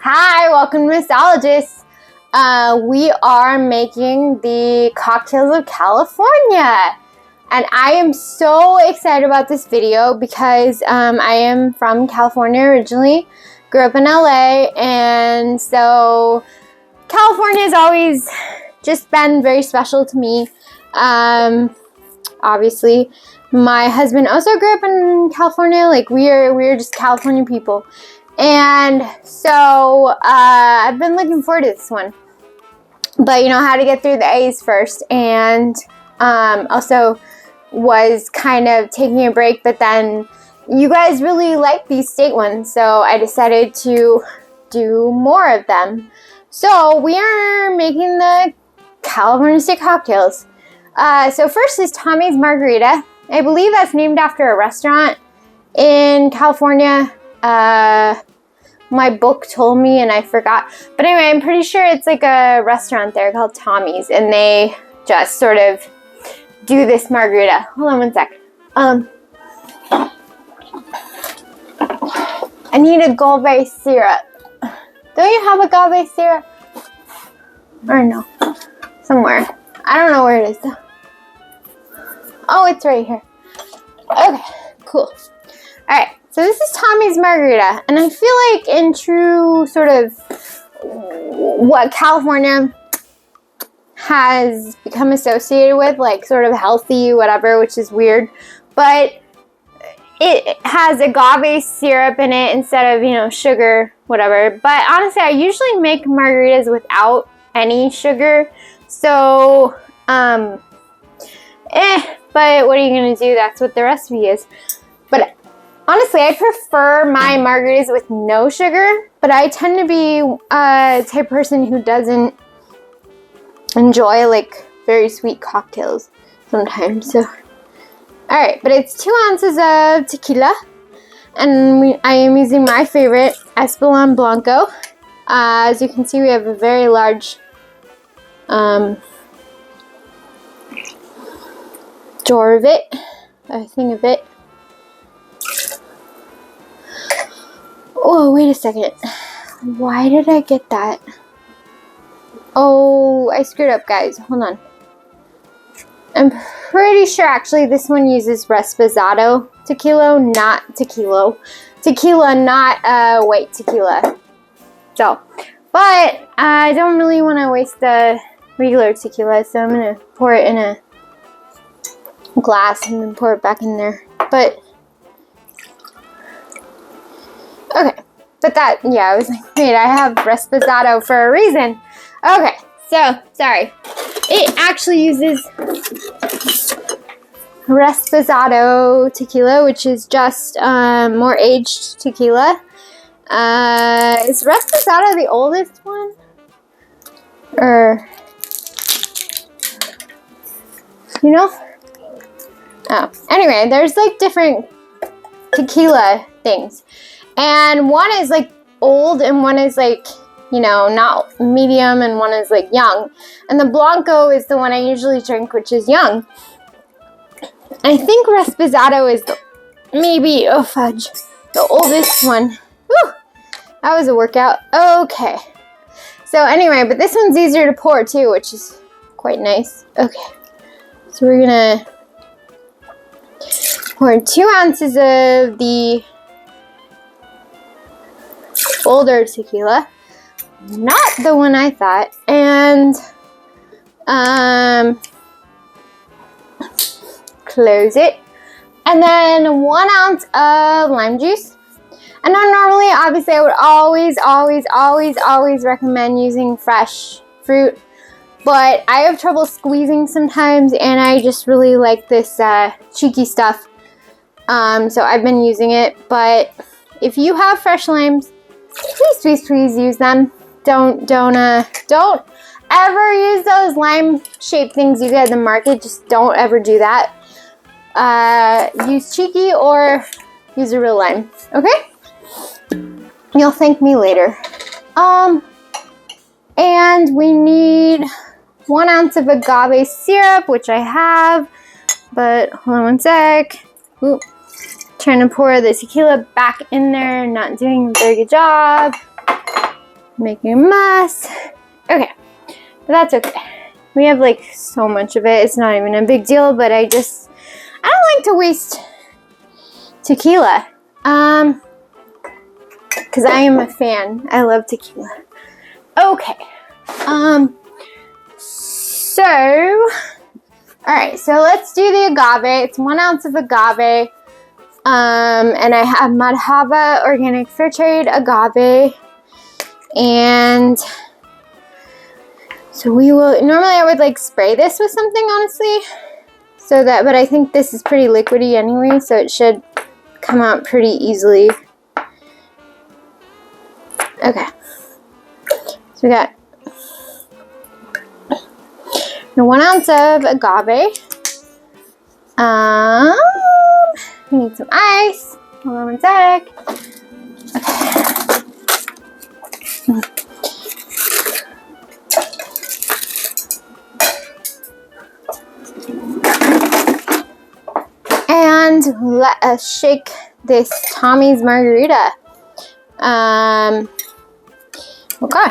Hi, welcome to Missologist. We are making the Cocktails of California. And I am so excited about this video because I am from California originally, grew up in LA, and so California has always just been very special to me. Obviously, my husband also grew up in California. Like we're just California people. And so I've been looking forward to this one. But you know, how to get through the A's first. And also was kind of taking a break. But then you guys really like these state ones. So I decided to do more of them. So we are making the California state cocktails. So first is Tommy's Margarita. I believe that's named after a restaurant in California. My book told me and I forgot. But anyway, I'm pretty sure it's like a restaurant there called Tommy's, and they just sort of do this margarita. Hold on one sec. I need agave syrup. Don't you have agave syrup? Or no? Somewhere. I don't know where it is though. Oh, it's right here. Okay, cool. Alright. So this is Tommy's Margarita, and I feel like in true sort of what California has become associated with, like sort of healthy, whatever, which is weird, but it has agave syrup in it instead of, you know, sugar, whatever. But honestly, I usually make margaritas without any sugar, so, but what are you gonna do? That's what the recipe is. But honestly, I prefer my margaritas with no sugar, but I tend to be a type of person who doesn't enjoy like very sweet cocktails sometimes. So, alright, but it's 2 ounces of tequila, and I am using my favorite, Espolòn Blanco. As you can see, we have a very large jar of it, a thing of it. Oh, wait a second. Why did I get that? Oh, I screwed up, guys. Hold on. I'm pretty sure, actually, this one uses Reposado tequila, not tequila. Tequila, not white tequila. So, but I don't really want to waste the regular tequila, so I'm going to pour it in a glass and then pour it back in there. But okay, but that, yeah, I was like, wait, I have Reposado for a reason. Okay, so, sorry. It actually uses Reposado tequila, which is just more aged tequila. Is Reposado the oldest one? Or, you know? Oh, anyway, there's like different tequila things. And one is like old and one is like, you know, not medium, and one is like young. And the Blanco is the one I usually drink, which is young. I think Reposado is maybe, oh fudge, the oldest one. Whew, that was a workout. Okay. So anyway, but this one's easier to pour too, which is quite nice. Okay. So we're gonna pour 2 ounces of the older tequila, not the one I thought, and close it, and then 1 ounce of lime juice. And now normally, obviously, I would always recommend using fresh fruit, but I have trouble squeezing sometimes, and I just really like this cheeky stuff, so I've been using it. But if you have fresh limes, please use them. Don't ever use those lime-shaped things you get at the market. Just don't ever do that. Use cheeky or use a real lime. Okay? You'll thank me later. And we need 1 ounce of agave syrup, which I have. But hold on one sec. Ooh. Trying to pour the tequila back in there, not doing a very good job. making a mess. Okay, but that's okay. We have like so much of it. It's not even a big deal, but I don't like to waste tequila. Because I am a fan. I love tequila. Okay. So, alright, so let's do the agave. It's 1 ounce of agave. And I have Madhava Organic Fair Trade agave. And so we will, normally I would like spray this with something, honestly. So that, but I think this is pretty liquidy anyway, so it should come out pretty easily. Okay. So we got 1 ounce of agave. We need some ice. Hold on 1 sec. Okay. And let us shake this Tommy's Margarita. Okay.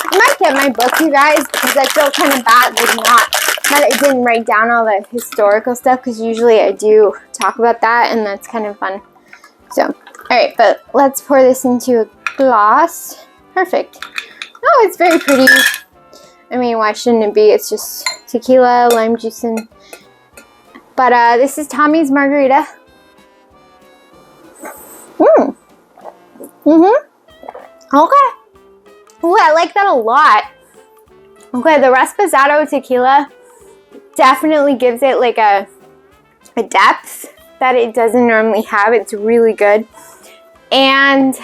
I might get my book, you guys, because I feel kind of bad like not that I didn't write down all the historical stuff, because usually I do talk about that and that's kind of fun. So, alright, but let's pour this into a glass. Perfect. Oh, it's very pretty. I mean, why shouldn't it be? It's just tequila, lime juice, and... But this is Tommy's Margarita. Okay. Ooh, I like that a lot. Okay, the Reposado tequila definitely gives it like a depth that it doesn't normally have. It's really good. And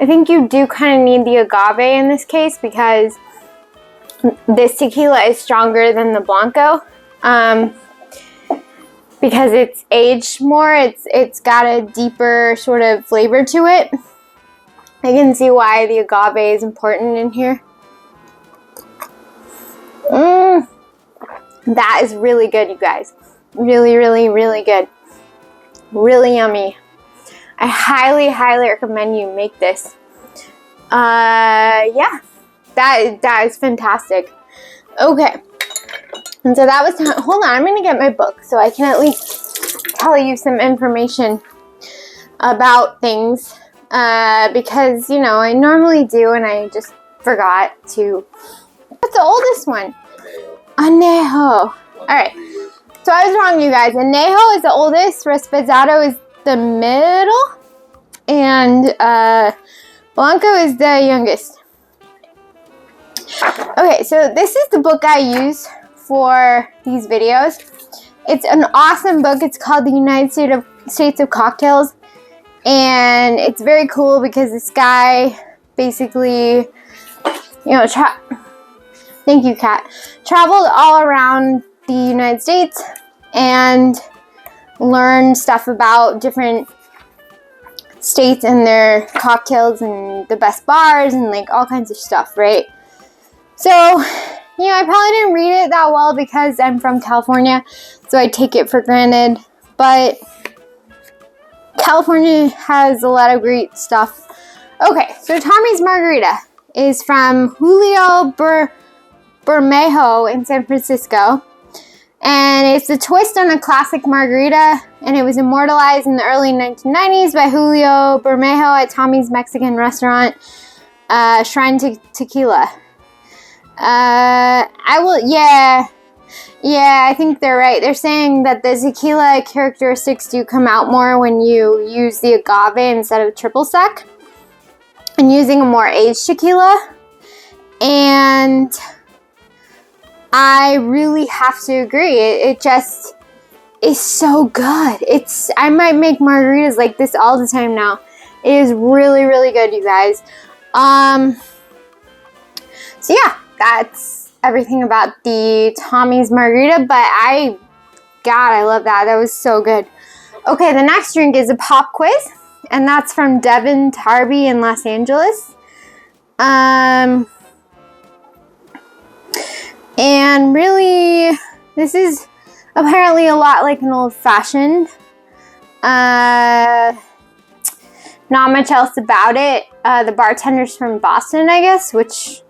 I think you do kind of need the agave in this case because this tequila is stronger than the Blanco. Because it's aged more, it's got a deeper sort of flavor to it. I can see why the agave is important in here. That is really good, you guys. Really, really, really good. Really yummy. I highly, highly recommend you make this. Yeah, that is fantastic. Okay. And so that was, hold on, I'm going to get my book so I can at least tell you some information about things. Because, you know, I normally do and I just forgot to. What's the oldest one? Añejo. Alright. So I was wrong, you guys. Añejo is the oldest. Reposado is the middle. And Blanco is the youngest. Okay, so this is the book I use for these videos. It's an awesome book. It's called The United States of Cocktails. And it's very cool because this guy basically, you know, thank you, Kat, traveled all around the United States and learned stuff about different states and their cocktails and the best bars and like all kinds of stuff, right? So, you know, I probably didn't read it that well because I'm from California, so I take it for granted, but California has a lot of great stuff. Okay, so Tommy's Margarita is from Julio Bermejo in San Francisco. And it's a twist on a classic margarita. And it was immortalized in the early 1990s by Julio Bermejo at Tommy's Mexican restaurant, Shrine Tequila. Yeah, I think they're right. They're saying that the tequila characteristics do come out more when you use the agave instead of triple sec and using a more aged tequila. And I really have to agree. It just is so good. I might make margaritas like this all the time now. It is really, really good, you guys. So yeah, that's everything about the Tommy's Margarita, but I love that. That was so good. Okay, the next drink is a pop quiz, and that's from Devin Tarby in Los Angeles. And really, this is apparently a lot like an old-fashioned. not much else about it. The bartender's from Boston, I guess, which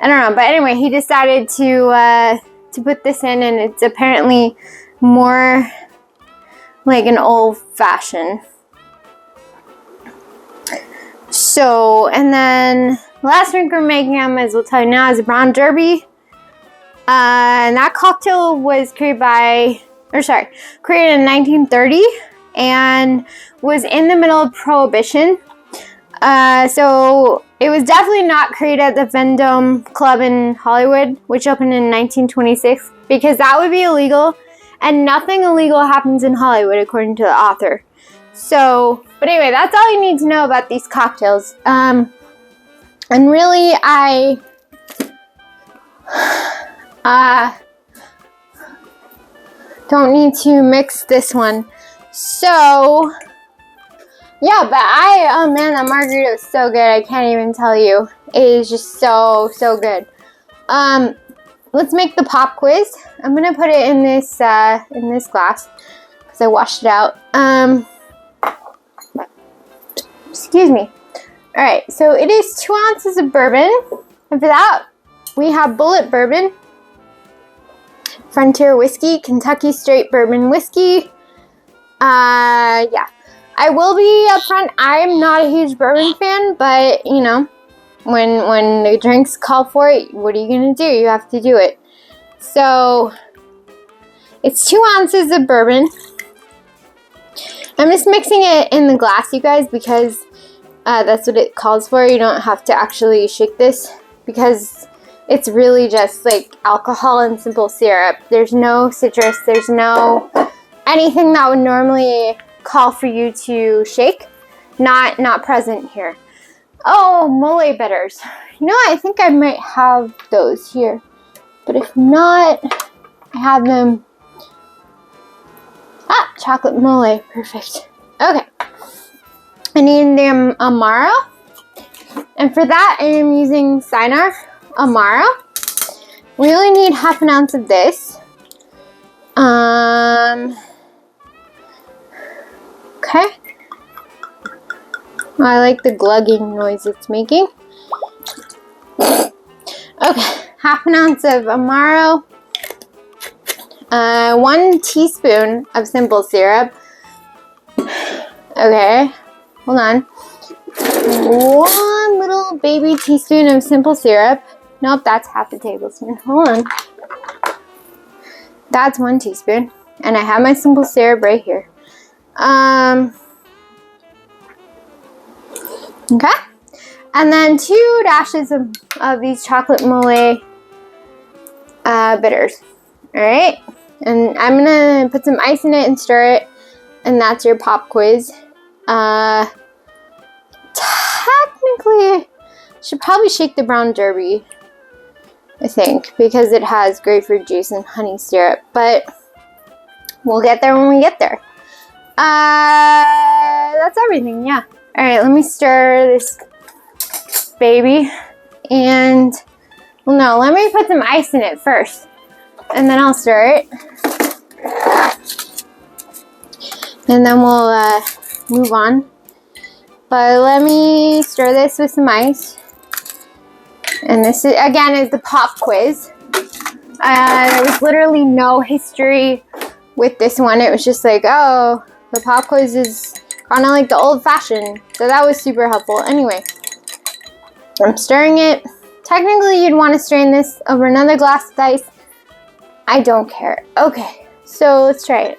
I don't know. But anyway, he decided to put this in, and it's apparently more like an old-fashioned. So, and then the last drink we're making, I might as well tell you now, is a brown derby. And that cocktail was created in 1930 and was in the middle of Prohibition. So it was definitely not created at the Vendome Club in Hollywood, which opened in 1926, because that would be illegal, and nothing illegal happens in Hollywood, according to the author. So, but anyway, that's all you need to know about these cocktails. And really, I don't need to mix this one. So, yeah, but oh man, that margarita is so good. I can't even tell you. It is just so good. Let's make the pop quiz. I'm gonna put it in this glass because I washed it out. Excuse me. All right, so it is 2 ounces of bourbon, and for that we have Bullet Bourbon, Frontier Whiskey, Kentucky Straight Bourbon Whiskey. Yeah. I will be upfront, I'm not a huge bourbon fan, but, you know, when the drinks call for it, what are you going to do? You have to do it. So, it's 2 ounces of bourbon. I'm just mixing it in the glass, you guys, because that's what it calls for. You don't have to actually shake this, because it's really just like alcohol and simple syrup. There's no citrus, there's no anything that would normally call for you to shake. Not present here. Oh, mole bitters. You know, I think I might have those here, but if not, I have them. Chocolate mole, perfect. Okay, I need the Amaro, and for that I am using Cider Amaro. We only need half an ounce of this. Okay. I like the glugging noise it's making. Okay, half an ounce of Amaro. 1 teaspoon of simple syrup. Okay, hold on. 1 little baby teaspoon of simple syrup. Nope, that's half a tablespoon. Hold on. That's 1 teaspoon. And I have my simple syrup right here. Okay. And then 2 dashes of these chocolate mole bitters. Alright. And I'm going to put some ice in it and stir it. And that's your pop quiz. Technically, should probably shake the brown derby, I think, because it has grapefruit juice and honey syrup. But we'll get there when we get there. That's everything, yeah. Alright, let me stir this baby. And, well, no, let me put some ice in it first. And then I'll stir it. And then we'll move on. But let me stir this with some ice. And this, is, again, is the pop quiz. There was literally no history with this one. It was just like, oh, the pop quiz is kind of like the old-fashioned. So that was super helpful. Anyway, I'm stirring it. Technically, you'd want to strain this over another glass of ice. I don't care. Okay, so let's try it.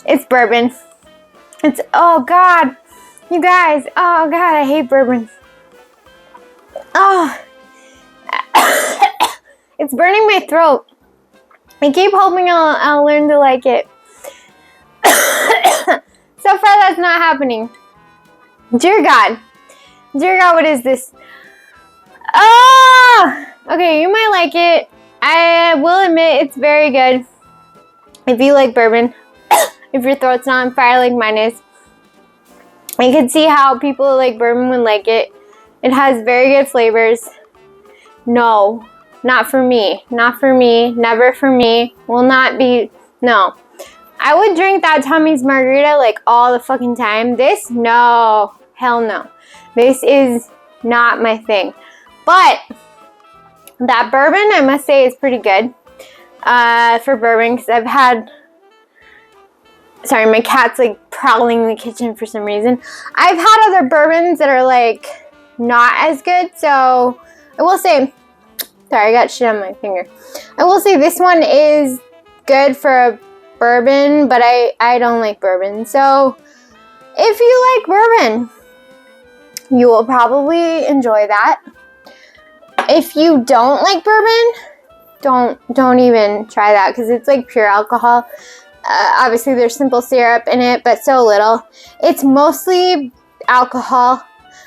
It's bourbon. It's, oh God, you guys, oh God, I hate bourbon. Oh, it's burning my throat. I keep hoping I'll learn to like it. So far, that's not happening. Dear God, what is this? Oh, okay, you might like it. I will admit it's very good. If you like bourbon, if your throat's not on fire like mine is, you can see how people who like bourbon would like it. It has very good flavors. No, Not for me. Not for me. Never for me. Will not be. No. I would drink that Tommy's Margarita like all the fucking time. This, no. Hell no. This is not my thing. But that bourbon, I must say, is pretty good for bourbon, because I've had... Sorry, my cat's like prowling in the kitchen for some reason. I've had other bourbons that are like not as good, so I will say... Sorry, I got shit on my finger. I will say this one is good for a bourbon, but I don't like bourbon. So if you like bourbon, you will probably enjoy that. If you don't like bourbon, don't even try that, because it's like pure alcohol. Obviously there's simple syrup in it, but so little. It's mostly alcohol.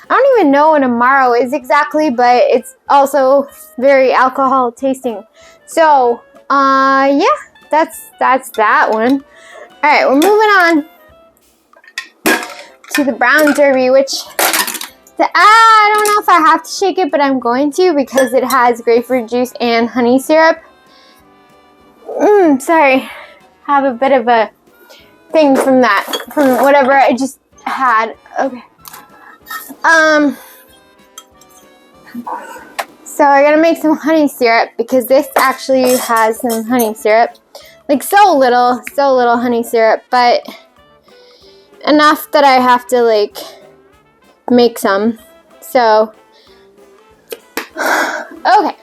I don't even know what Amaro is exactly, but it's also very alcohol tasting. So, yeah, that's that one. All right, we're moving on to the brown derby, which I don't know if I have to shake it, but I'm going to, because it has grapefruit juice and honey syrup. Sorry, have a bit of a thing from whatever I just had. Okay. So I gotta make some honey syrup, because this actually has some honey syrup. Like so little honey syrup, but enough that I have to like make some. So, okay.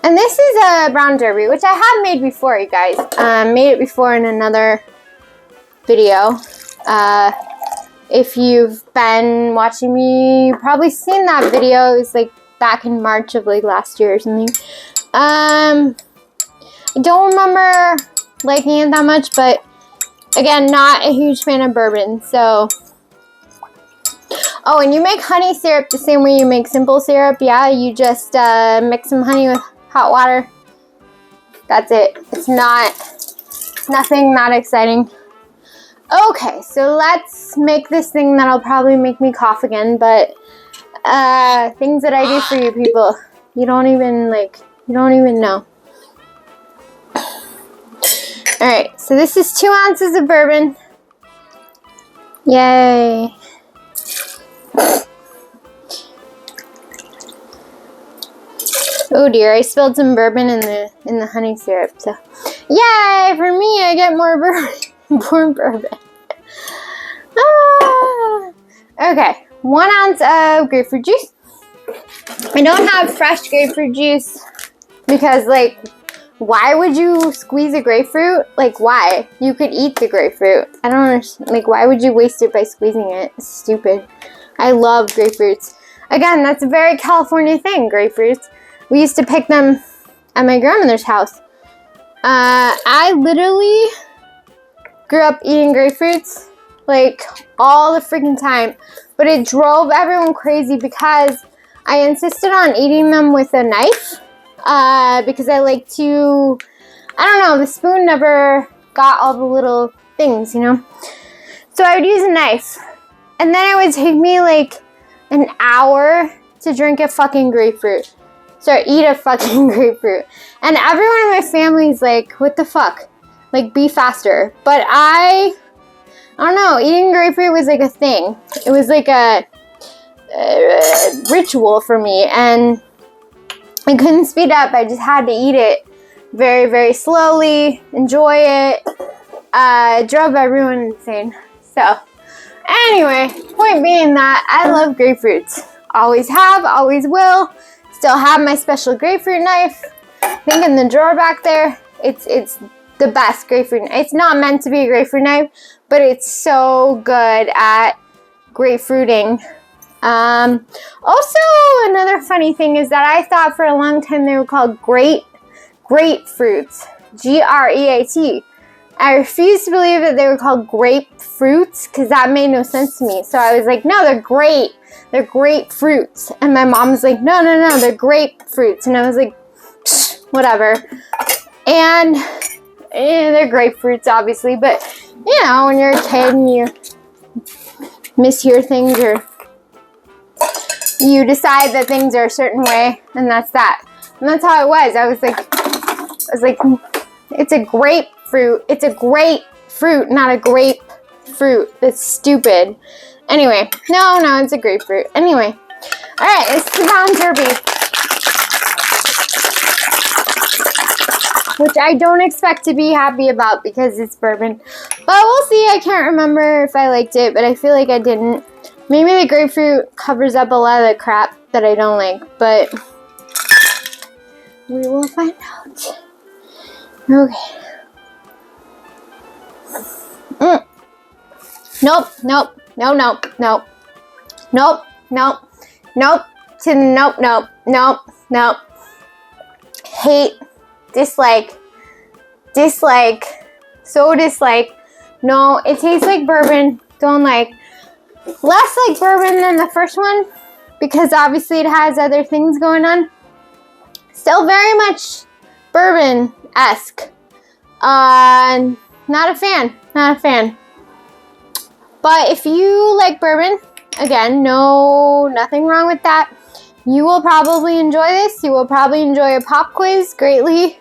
And this is a brown derby, which I have made before, you guys. Made it before in another video. If you've been watching me, you've probably seen that video. It was like back in March of like last year or something. I don't remember liking it that much, but again, not a huge fan of bourbon. So, oh, and you make honey syrup the same way you make simple syrup. Yeah, you just mix some honey with hot water. That's it. It's nothing that exciting. Okay, so let's make this thing that'll probably make me cough again, but things that I do for you people, you don't even know. Alright, so this is 2 ounces of bourbon. Yay. Oh dear, I spilled some bourbon in the honey syrup, so yay, for me I get more bourbon. More bourbon. Okay, 1 ounce of grapefruit juice. I don't have fresh grapefruit juice because, like, why would you squeeze a grapefruit? Like, why? You could eat the grapefruit. I don't understand. Like, why would you waste it by squeezing it? It's stupid. I love grapefruits. Again, that's a very California thing, grapefruits. We used to pick them at my grandmother's house. I literally grew up eating grapefruits like all the freaking time, but it drove everyone crazy because I insisted on eating them with a knife because I like to, I don't know, the spoon never got all the little things, you know, so I would use a knife, and then it would take me like an hour to drink a fucking grapefruit, so eat a fucking grapefruit, and everyone in my family's like, what the fuck? Like, be faster. But I don't know, eating grapefruit was like a thing. It was like a ritual for me, and I couldn't speed up. I just had to eat it very, very slowly, enjoy it. It drove everyone insane. So, anyway, point being that I love grapefruits. Always have, always will. Still have my special grapefruit knife. I think in the drawer back there. It's the best grapefruit knife. It's not meant to be a grapefruit knife, but it's so good at grapefruiting. Also, another funny thing is that I thought for a long time they were called grapefruits. G-R-E-A-T. I refused to believe that they were called grapefruits because that made no sense to me. So I was like, no, they're great. They're grapefruits. And my mom was like, no, they're grapefruits. And I was like, whatever. And they're grapefruits, obviously. But, you know, when you're a kid and you mishear things or you decide that things are a certain way, and that's that. And that's how it was. I was like, it's a grapefruit. It's a grapefruit, not a grapefruit. That's stupid. Anyway, no, it's a grapefruit. Anyway, all right, it's the Brown Derby, which I don't expect to be happy about because it's bourbon. But we'll see. I can't remember if I liked it, but I feel like I didn't. Maybe the grapefruit covers up a lot of the crap that I don't like, but we will find out. Okay. Nope. Hate, dislike, so dislike. No, it tastes like bourbon. Don't like. Less like bourbon than the first one because obviously it has other things going on. Still very much bourbon-esque. Not a fan. But if you like bourbon, again, nothing wrong with that. You will probably enjoy this. You will probably enjoy a pop quiz greatly.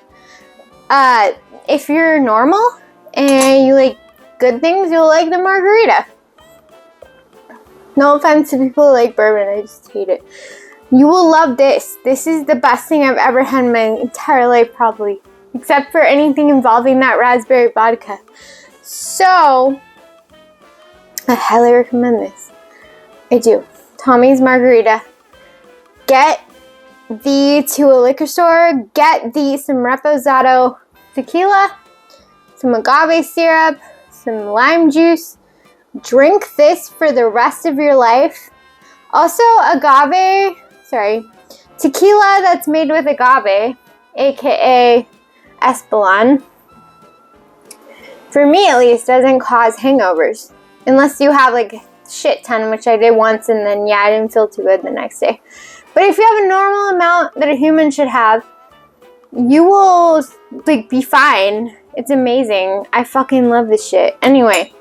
If you're normal and you like good things, you'll like the Margarita. No offense to people who like bourbon, I just hate it. You will love this. This is the best thing I've ever had in my entire life, probably. Except for anything involving that raspberry vodka. So, I highly recommend this. I do. Tommy's Margarita. Get thee to a liquor store. Get thee some reposado tequila, some agave syrup, some lime juice. Drink this for the rest of your life. Also, tequila that's made with agave, aka Espolon, for me at least, doesn't cause hangovers. Unless you have like a shit ton, which I did once, and then I didn't feel too good the next day. But if you have a normal amount that a human should have, you will like be fine. It's amazing. I fucking love this shit. Anyway.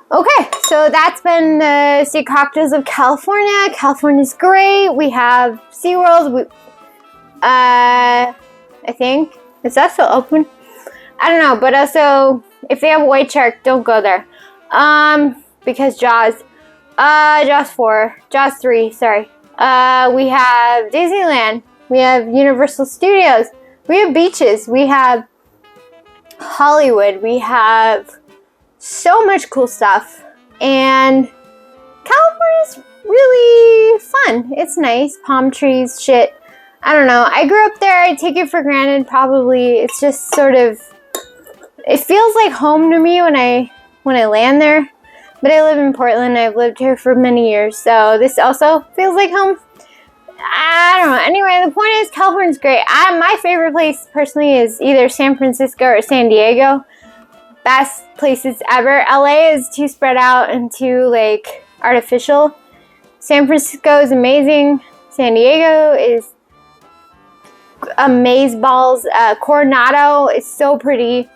Okay, so that's been the State Cocktails of California. California's great. We have SeaWorld. I think. Is that still open? I don't know, but also, if they have White Shark, don't go there. Because Jaws 3, sorry. We have Disneyland. We have Universal Studios. We have beaches. We have Hollywood. We have so much cool stuff, and California's really fun. It's nice. Palm trees, shit. I don't know. I grew up there. I take it for granted, probably. It's just sort of, it feels like home to me when I land there. But I live in Portland. I've lived here for many years, so this also feels like home. I don't know. Anyway, the point is, California's great. My favorite place, personally, is either San Francisco or San Diego. Best places ever. LA is too spread out and too like artificial. San Francisco is amazing. San Diego is amazeballs. Coronado is so pretty.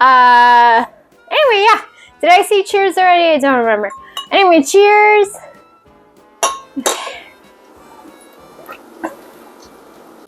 Anyway, yeah. Did I say cheers already? I don't remember. Anyway, cheers.